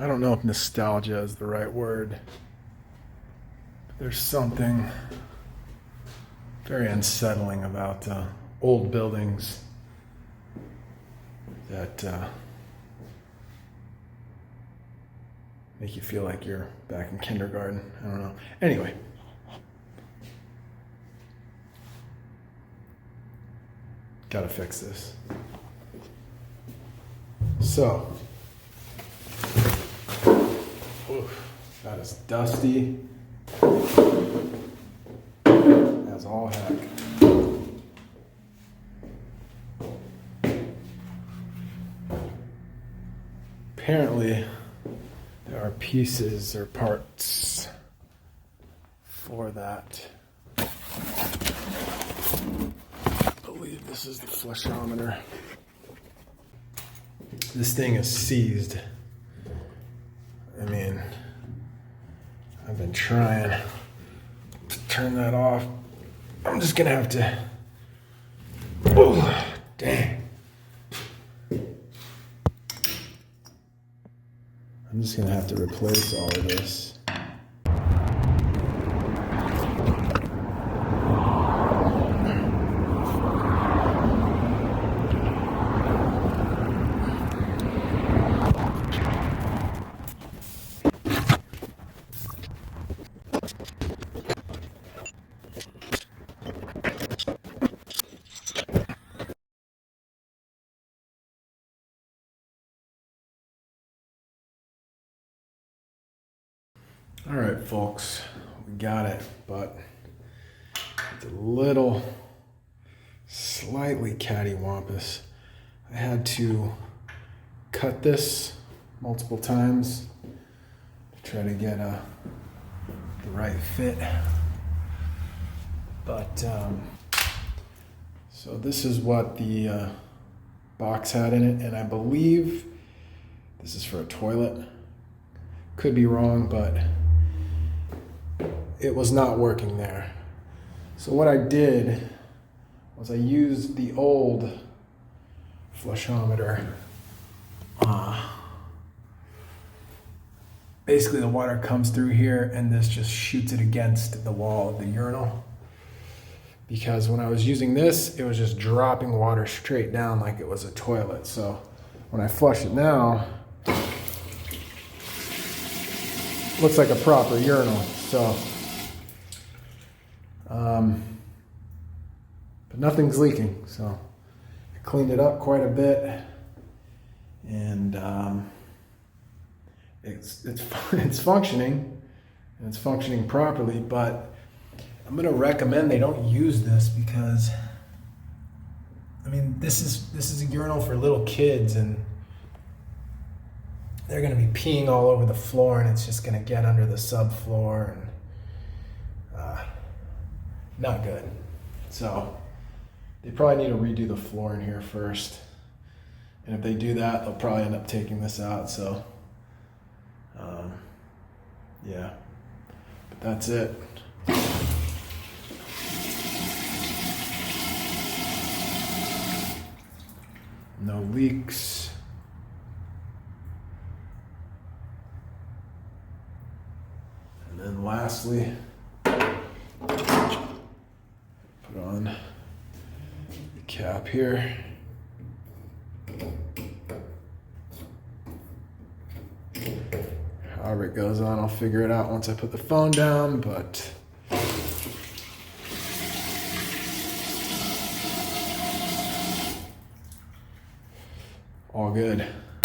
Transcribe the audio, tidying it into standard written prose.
I don't know if nostalgia is the right word. There's something very unsettling about old buildings that make you feel like you're back in kindergarten. I don't know. Anyway. Gotta fix this. So, oof, that is dusty as all heck. Apparently, there are pieces or parts for that. This is the flushometer. This thing is seized. I mean, I've been trying to turn that off. I'm just gonna have to. Oh, dang. I'm just gonna have to replace all of this. All right, folks, we got it, but it's a little slightly cattywampus. I had to cut this multiple times to try to get the right fit. But so this is what the box had in it, and I believe this is for a toilet. Could be wrong, but it was not working there. So what I did was I used the old flushometer. Basically the water comes through here and this just shoots it against the wall of the urinal. Because when I was using this, it was just dropping water straight down like it was a toilet. So when I flush it now, it looks like a proper urinal. So but nothing's leaking, so I cleaned it up quite a bit, and it's functioning, and it's functioning properly. But I'm gonna recommend they don't use this because, I mean, this is a urinal for little kids, and they're gonna be peeing all over the floor, and it's just gonna get under the subfloor, and not good. So they probably need to redo the floor in here first. And if they do that, they'll probably end up taking this out. So, yeah, but that's it. No leaks. And then lastly, put on the cap here. However it goes on, I'll figure it out once I put the phone down, but all good.